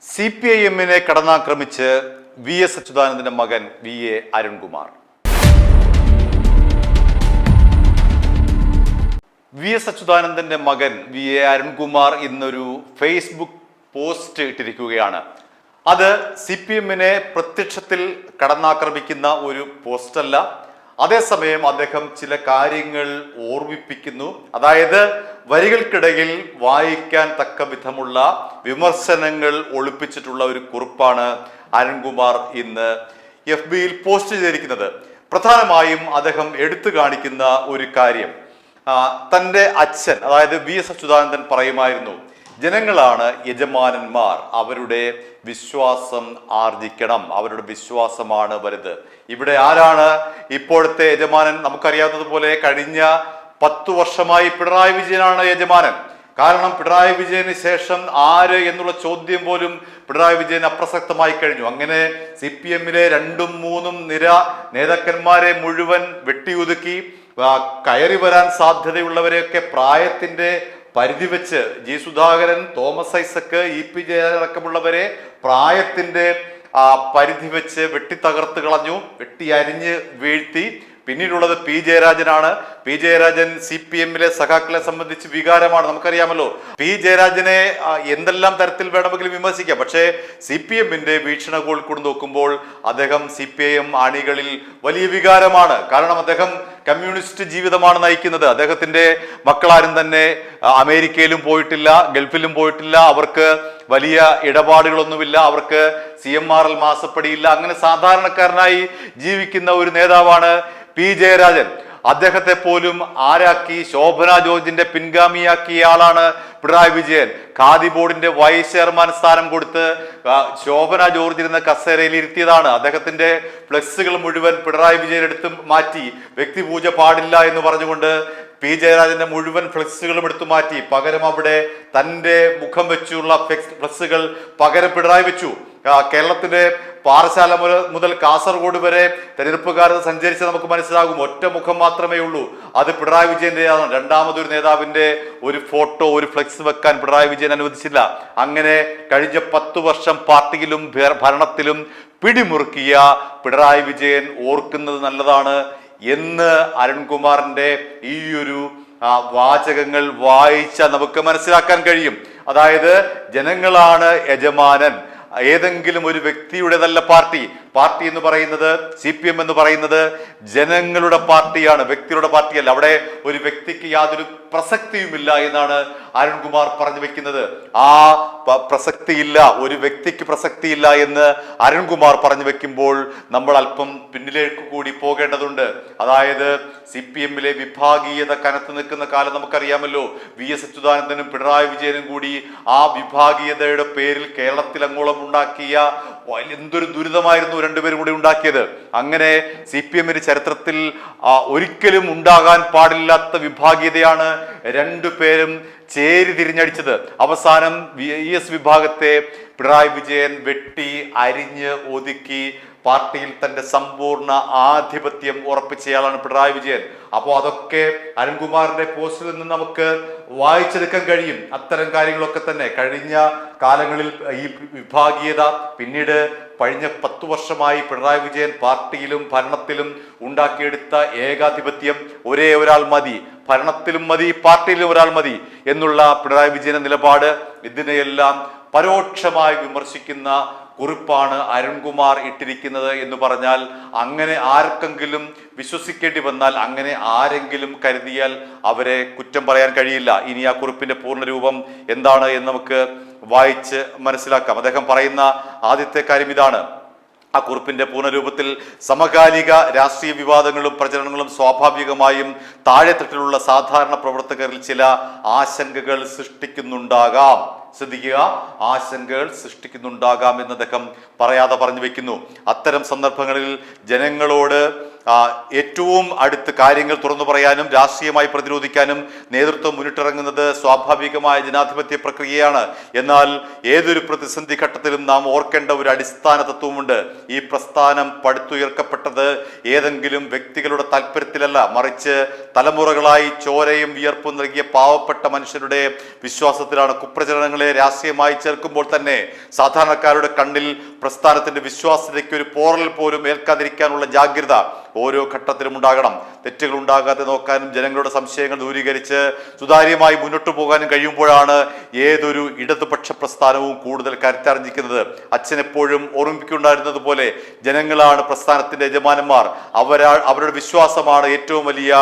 CPIM-നെ കടന്നാക്രമിച്ച് VS അച്യുതാനന്ദന്റെ മകൻ VA Arunkumar. VS അച്യുതാനന്ദന്റെ മകൻ VA Arunkumar ഇന്നൊരു ഫേസ്ബുക്ക് പോസ്റ്റ് ഇട്ടിരിക്കുകയാണ്. അത് CPM-നെ പ്രത്യക്ഷത്തിൽ കടന്നാക്രമിക്കുന്ന ഒരു പോസ്റ്റല്ല. അതേസമയം അദ്ദേഹം ചില കാര്യങ്ങൾ ഓർമ്മിപ്പിക്കുന്നു. അതായത് വരികൾക്കിടയിൽ വായിക്കാൻ തക്ക വിധമുള്ള വിമർശനങ്ങൾ ഒളിപ്പിച്ചിട്ടുള്ള ഒരു കുറിപ്പാണ് അരുൺകുമാർ ഇന്ന് FB-യിൽ പോസ്റ്റ് ചെയ്തിരിക്കുന്നത്. പ്രധാനമായും അദ്ദേഹം എടുത്തു കാണിക്കുന്ന ഒരു കാര്യം, തൻ്റെ അച്ഛൻ അതായത് VS അച്യുതാനന്ദൻ പറയുമായിരുന്നു, ജനങ്ങളാണ് യജമാനന്മാർ, അവരുടെ വിശ്വാസം ആർജിക്കണം, അവരുടെ വിശ്വാസമാണ് വലുത്. ഇവിടെ ആരാണ് ഇപ്പോഴത്തെ യജമാനൻ? നമുക്കറിയാവുന്നതുപോലെ കഴിഞ്ഞ 10 വർഷമായി പിണറായി വിജയനാണ് യജമാനൻ. കാരണം പിണറായി വിജയന് ശേഷം ആര് എന്നുള്ള ചോദ്യം പോലും പിണറായി വിജയൻ അപ്രസക്തമായി കഴിഞ്ഞു. അങ്ങനെ CPM-ലെ 2ഉം 3ഉം നിര നേതാക്കന്മാരെ മുഴുവൻ വെട്ടിയൊതുക്കി. കയറി വരാൻ സാധ്യതയുള്ളവരെയൊക്കെ പ്രായത്തിന്റെ പരിധി വെച്ച് G. സുധാകരൻ, തോമസ് ഐസക്, EP ജയരാജൻ അടക്കമുള്ളവരെ പ്രായത്തിന്റെ പരിധി വെച്ച് വെട്ടിത്തകർത്ത് കളഞ്ഞു, വെട്ടി അരിഞ്ഞ് വീഴ്ത്തി. പിന്നീടുള്ളത് P. ജയരാജനാണ്. P. ജയരാജൻ CPM-ലെ സഖാക്കളെ സംബന്ധിച്ച് വികാരമാണ്, നമുക്കറിയാമല്ലോ. P. ജയരാജനെ എന്തെല്ലാം തരത്തിൽ വേണമെങ്കിലും വിമർശിക്കാം, പക്ഷേ CPM-ന്റെ വീക്ഷണകോണിൽ കൂടി നോക്കുമ്പോൾ അദ്ദേഹം CPIM അണികളിൽ വലിയ വികാരമാണ്. കാരണം അദ്ദേഹം കമ്മ്യൂണിസ്റ്റ് ജീവിതമാണ് നയിക്കുന്നത്. അദ്ദേഹത്തിന്റെ മക്കളാരും തന്നെ അമേരിക്കയിലും പോയിട്ടില്ല, ഗൾഫിലും പോയിട്ടില്ല, അവർക്ക് വലിയ ഇടപാടുകളൊന്നുമില്ല, അവർക്ക് CMRL മാസപ്പടിയില്ല. അങ്ങനെ സാധാരണക്കാരനായി ജീവിക്കുന്ന ഒരു നേതാവാണ് P. ജയരാജൻ. അദ്ദേഹത്തെ പോലും ആരാക്കി? ശോഭന ജോർജിന്റെ പിൻഗാമിയാക്കിയ ആളാണ് പിണറായി വിജയൻ. ഖാദി ബോർഡിന്റെ വൈസ് ചെയർമാൻ സ്ഥാനം കൊടുത്ത് ശോഭന ജോർജ് ഇരുന്ന കസേരയിൽ ഇരുത്തിയതാണ്. അദ്ദേഹത്തിന്റെ ഫ്ലെക്സുകൾ മുഴുവൻ പിണറായി വിജയൻ എടുത്ത് മാറ്റി. വ്യക്തിപൂജ പാടില്ല എന്ന് പറഞ്ഞുകൊണ്ട് P. ജയരാജന്റെ മുഴുവൻ ഫ്ലെക്സുകളും എടുത്തു മാറ്റി. പകരം അവിടെ തന്റെ മുഖം വെച്ചുള്ള ഫ്ലെക്സുകൾ പകരം പിണറായി വെച്ചു. കേരളത്തിന്റെ പാറശാല മുതൽ കാസർഗോഡ് വരെ തെരഞ്ഞെടുപ്പ് കാലത്ത് സഞ്ചരിച്ച് നമുക്ക് മനസ്സിലാകും, ഒറ്റ മുഖം മാത്രമേ ഉള്ളൂ, അത് പിണറായി വിജയന്റെയാണ്. രണ്ടാമതൊരു നേതാവിന്റെ ഒരു ഫോട്ടോ, ഒരു ഫ്ലെക്സ് വെക്കാൻ പിണറായി വിജയൻ അനുവദിച്ചില്ല. അങ്ങനെ കഴിഞ്ഞ 10 വർഷം പാർട്ടിയിലും ഭരണത്തിലും പിടിമുറുക്കിയ പിണറായി വിജയൻ ഓർക്കുന്നത് നല്ലതാണ് എന്ന് അരുൺകുമാറിന്റെ ഈ ഒരു വാചകങ്ങൾ വായിച്ചാൽ നമുക്ക് മനസ്സിലാക്കാൻ കഴിയും. അതായത് ജനങ്ങളാണ് യജമാനൻ, ഏതെങ്കിലും ഒരു വ്യക്തിയുടേതല്ല പാർട്ടി. പാർട്ടി എന്ന് പറയുന്നത്, CPM എന്ന് പറയുന്നത് ജനങ്ങളുടെ പാർട്ടിയാണ്, വ്യക്തിയുടെ പാർട്ടിയല്ല. അവിടെ ഒരു വ്യക്തിക്ക് യാതൊരു പ്രസക്തിയുമില്ല എന്നാണ് അരുൺകുമാർ പറഞ്ഞു വെക്കുന്നത്. ആ പ്രസക്തിയില്ല, ഒരു വ്യക്തിക്ക് പ്രസക്തിയില്ല എന്ന് അരുൺകുമാർ പറഞ്ഞു വെക്കുമ്പോൾ നമ്മൾ അല്പം പിന്നിലേക്ക് കൂടി പോകേണ്ടതുണ്ട്. അതായത് CPM-ലെ വിഭാഗീയത കനത്തു നിൽക്കുന്ന കാലം നമുക്കറിയാമല്ലോ. VS അച്യുതാനന്ദനും പിണറായി വിജയനും കൂടി ആ വിഭാഗീയതയുടെ പേരിൽ കേരളത്തിൽ അങ്ങോളം ഉണ്ടാക്കിയ എന്തൊരു ദുരിതമായിരുന്നു രണ്ടുപേരും കൂടി ഉണ്ടാക്കിയത്. അങ്ങനെ CPM-ന്റെ ചരിത്രത്തിൽ ഒരിക്കലും ഉണ്ടാകാൻ പാടില്ലാത്ത വിഭാഗീയതയാണ് രണ്ടുപേരും ചേരി തിരിഞ്ഞടിച്ചത്. അവസാനം VS വിഭാഗത്തെ പിണറായി വിജയൻ വെട്ടി അരിഞ്ഞ് ഒതുക്കി പാർട്ടിയിൽ തന്റെ സമ്പൂർണ്ണ ആധിപത്യം ഉറപ്പിച്ചയാളാണ് പിണറായി വിജയൻ. അപ്പോൾ അതൊക്കെ അരുൺകുമാറിന്റെ പോസ്റ്റിൽ നിന്ന് നമുക്ക് വായിച്ചെടുക്കാൻ കഴിയും. അത്തരം കാര്യങ്ങളൊക്കെ തന്നെ കഴിഞ്ഞ കാലങ്ങളിൽ ഈ വിഭാഗീയത, പിന്നീട് കഴിഞ്ഞ 10 വർഷമായി പിണറായി വിജയൻ പാർട്ടിയിലും ഭരണത്തിലും ഉണ്ടാക്കിയെടുത്ത ഏകാധിപത്യം, ഒരേ ഒരാൾ മതി, ഭരണത്തിലും മതി പാർട്ടിയിലും ഒരാൾ മതി എന്നുള്ള പിണറായി വിജയന്റെ നിലപാട്, ഇതിനെയെല്ലാം പരോക്ഷമായി വിമർശിക്കുന്ന കുറിപ്പാണ് അരുൺകുമാർ ഇട്ടിരിക്കുന്നത് എന്ന് പറഞ്ഞാൽ, അങ്ങനെ ആർക്കെങ്കിലും വിശ്വസിക്കേണ്ടി വന്നാൽ, അങ്ങനെ ആരെങ്കിലും കരുതിയാൽ അവരെ കുറ്റം പറയാൻ കഴിയില്ല. ഇനി ആ കുറിപ്പിന്റെ പൂർണ്ണരൂപം എന്താണ് എന്ന് നമുക്ക് വായിച്ച് മനസ്സിലാക്കാം. അദ്ദേഹം പറയുന്ന ആദ്യത്തെ കാര്യം ഇതാണ്. ആ കുറിപ്പിന്റെ പൂർണ്ണരൂപത്തിൽ, സമകാലിക രാഷ്ട്രീയ വിവാദങ്ങളും പ്രചരണങ്ങളും സ്വാഭാവികമായും താഴെത്തട്ടിലുള്ള സാധാരണ പ്രവർത്തകരിൽ ചില ആശങ്കകൾ സൃഷ്ടിക്കുന്നുണ്ടാകാം. ശ്രദ്ധിക്കുക, ആശങ്കകൾ സൃഷ്ടിക്കുന്നുണ്ടാകാം എന്ന് അദ്ദേഹം പറയാതെ പറഞ്ഞു വെക്കുന്നു. അത്തരം സന്ദർഭങ്ങളിൽ ജനങ്ങളോട് ഏറ്റവും അടുത്ത് കാര്യങ്ങൾ തുറന്നു പറയാനും രാഷ്ട്രീയമായി പ്രതിരോധിക്കാനും നേതൃത്വം മുന്നിട്ടിറങ്ങുന്നത് സ്വാഭാവികമായ ജനാധിപത്യ പ്രക്രിയയാണ്. എന്നാൽ ഏതൊരു പ്രതിസന്ധി ഘട്ടത്തിലും നാം ഓർക്കേണ്ട ഒരു അടിസ്ഥാന തത്വമുണ്ട്. ഈ പ്രസ്ഥാനം പടുത്തുയർക്കപ്പെട്ടത് ഏതെങ്കിലും വ്യക്തികളുടെ താല്പര്യത്തിലല്ല, മറിച്ച് തലമുറകളായി ചോരയും വിയർപ്പും നൽകിയ പാവപ്പെട്ട മനുഷ്യരുടെ വിശ്വാസത്തിലാണ്. കുപ്രചരണങ്ങളെ രാഷ്ട്രീയമായി ചേർക്കുമ്പോൾ തന്നെ സാധാരണക്കാരുടെ കണ്ണിൽ പ്രസ്ഥാനത്തിന്റെ വിശ്വാസ്യതയ്ക്ക് ഒരു പോറൽ പോലും ഏൽക്കാതിരിക്കാനുള്ള ജാഗ്രത ഓരോ ഘട്ടത്തിലും ഉണ്ടാകണം. തെറ്റുകൾ ഉണ്ടാകാതെ നോക്കാനും ജനങ്ങളുടെ സംശയങ്ങൾ ദൂരീകരിച്ച് സുതാര്യമായി മുന്നോട്ട് പോകാനും കഴിയുമ്പോഴാണ് ഏതൊരു ഇടതുപക്ഷ പ്രസ്ഥാനവും കൂടുതൽ കരുത്താർജിക്കുന്നത്. അച്ഛൻ എപ്പോഴും ഓർമ്മിപ്പിക്കുന്നുണ്ടായിരുന്നത് പോലെ ജനങ്ങളാണ് പ്രസ്ഥാനത്തിന്റെ യജമാനന്മാർ. അവരുടെ വിശ്വാസമാണ് ഏറ്റവും വലിയ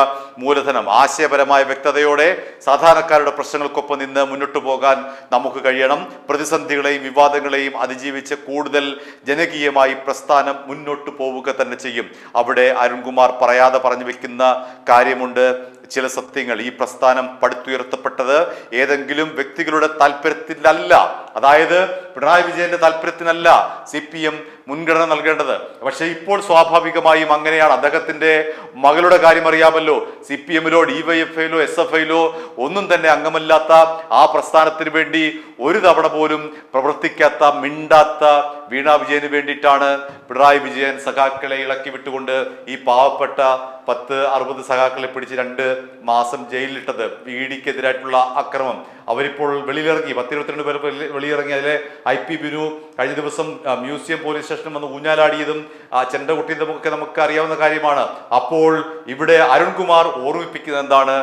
മൂലധനം. ആശയപരമായ വ്യക്തതയോടെ സാധാരണക്കാരുടെ പ്രശ്നങ്ങൾക്കൊപ്പം നിന്ന് മുന്നോട്ട് പോകാൻ നമുക്ക് കഴിയണം. പ്രതിസന്ധികളെയും വിവാദങ്ങളെയും അതിജീവിച്ച് കൂടുതൽ ജനകീയമായി പ്രസ്ഥാനം മുന്നോട്ട് പോവുക തന്നെ ചെയ്യും. അവിടെ അരുൺകുമാർ പറയാതെ പറഞ്ഞു വെക്കുന്ന കാര്യമുണ്ട്. ചില സത്യങ്ങൾ. ഈ പ്രസ്ഥാനം പടുത്തുയർത്തപ്പെട്ടത് ഏതെങ്കിലും വ്യക്തികളുടെ താല്പര്യത്തിലല്ല, അതായത് പിണറായി വിജയന്റെ താല്പര്യത്തിനല്ല CPM മുൻഗണന നൽകേണ്ടത്. പക്ഷെ ഇപ്പോൾ സ്വാഭാവികമായും അങ്ങനെയാണ്. അദ്ദേഹത്തിന്റെ മകളുടെ കാര്യം അറിയാമല്ലോ. CPM-ലോ DYFI-ലോ SFI-ലോ ഒന്നും തന്നെ അംഗമല്ലാത്ത, ആ പ്രസ്ഥാനത്തിന് വേണ്ടി ഒരു തവണ പോലും പ്രവർത്തിക്കാത്ത, മിണ്ടാത്ത വീണ വിജയന് വേണ്ടിയിട്ടാണ് പിണറായി വിജയൻ സഖാക്കളെ ഇളക്കി വിട്ടുകൊണ്ട് ഈ പാവപ്പെട്ട 10-60 സഖാക്കളെ പിടിച്ച് 2 മാസം ജയിലിലിട്ടത്. ED-ക്കെതിരായിട്ടുള്ള അക്രമം. അവരിപ്പോൾ വെളിയിലിറങ്ങി, 10-22 പേർ വെളിയിറങ്ങി. അതിലെ IP ബിനു കഴിഞ്ഞ ദിവസം മ്യൂസിയം പോലീസ് സ്റ്റേഷനിൽ വന്ന് ഊഞ്ഞാലാടിയതും ചെണ്ട കുട്ടിയതും ഒക്കെ നമുക്ക് അറിയാവുന്ന കാര്യമാണ്. അപ്പോൾ ഇവിടെ അരുൺകുമാർ ഓർമ്മിപ്പിക്കുന്നത് എന്താണ്?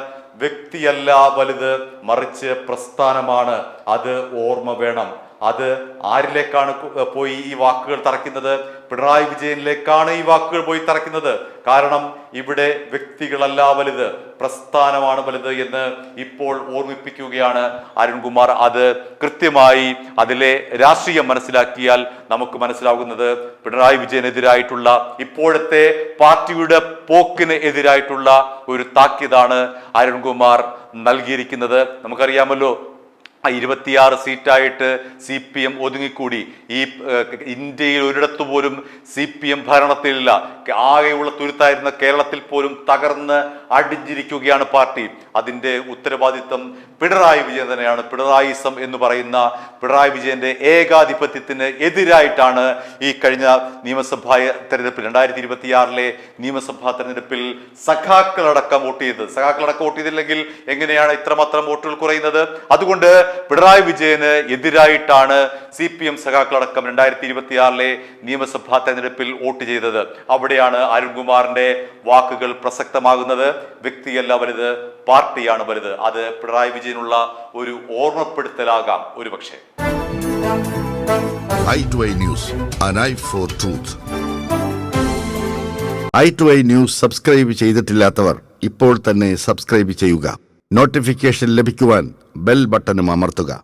വ്യക്തിയല്ല വലുത്, മറിച്ച് പ്രസ്ഥാനമാണ്. അത് ഓർമ്മ വേണം. അത് ആരിലേക്കാണ് പോയി ഈ വാക്കുകൾ തറയ്ക്കുന്നത്? പിണറായി വിജയനിലേക്കാണ് ഈ വാക്കുകൾ പോയി തറയ്ക്കുന്നത്. കാരണം ഇവിടെ വ്യക്തികളല്ല വലുത്, പ്രസ്ഥാനമാണ് വലുത് എന്ന് ഇപ്പോൾ ഓർമ്മിപ്പിക്കുകയാണ് അരുൺകുമാർ. അത് കൃത്യമായി അതിലെ രാഷ്ട്രീയം മനസ്സിലാക്കിയാൽ നമുക്ക് മനസ്സിലാകുന്നത് പിണറായി വിജയനെതിരായിട്ടുള്ള, ഇപ്പോഴത്തെ പാർട്ടിയുടെ പോക്കിന് എതിരായിട്ടുള്ള ഒരു താക്കീതാണ് അരുൺകുമാർ നൽകിയിരിക്കുന്നത്. നമുക്കറിയാമല്ലോ, 26 സീറ്റായിട്ട് CPM ഒതുങ്ങിക്കൂടി. ഈ ഇന്ത്യയിൽ ഒരിടത്തു പോലും CPM ഭരണത്തിലില്ല. ആകെയുള്ള തുരുത്തായിരുന്ന കേരളത്തിൽ പോലും തകർന്ന് അടിഞ്ഞിരിക്കുകയാണ് പാർട്ടി. അതിൻ്റെ ഉത്തരവാദിത്വം പിണറായി വിജയൻ തന്നെയാണ്. പിണറായിസം എന്ന് പറയുന്ന പിണറായി വിജയന്റെ ഏകാധിപത്യത്തിന് എതിരായിട്ടാണ് ഈ കഴിഞ്ഞ നിയമസഭാ തെരഞ്ഞെടുപ്പിൽ, 2026-ലെ നിയമസഭാ തെരഞ്ഞെടുപ്പിൽ സഖാക്കളടക്കം വോട്ട് ചെയ്തത്. സഖാക്കളടക്കം വോട്ട് ചെയ്തില്ലെങ്കിൽ എങ്ങനെയാണ് ഇത്രമാത്രം വോട്ടുകൾ കുറയുന്നത്? അതുകൊണ്ട് പിണറായി വിജയന് എതിരായിട്ടാണ് CPM സഖാക്കളടക്കം 2026-ലെ നിയമസഭാ തെരഞ്ഞെടുപ്പിൽ വോട്ട് ചെയ്തത്. അവിടെയാണ് അരുൺകുമാറിന്റെ വാക്കുകൾ പ്രസക്തമാകുന്നത്. വ്യക്തിയല്ല വലുത്, പാർട്ടിയാണ് വലുത്. അത് പിണറായി വിജയനുള്ള ഒരു ഓർമ്മപ്പെടുത്തലാകാം ഒരുപക്ഷെ. i2i News, an eye for truth. i2i News subscribe ചെയ്തിട്ടില്ലാത്തവർ ഇപ്പോൾ തന്നെ സബ്സ്ക്രൈബ് ചെയ്യുക. നോട്ടിഫിക്കേഷൻ ലഭിക്കുവാൻ ബെൽ ബട്ടണും അമർത്തുക.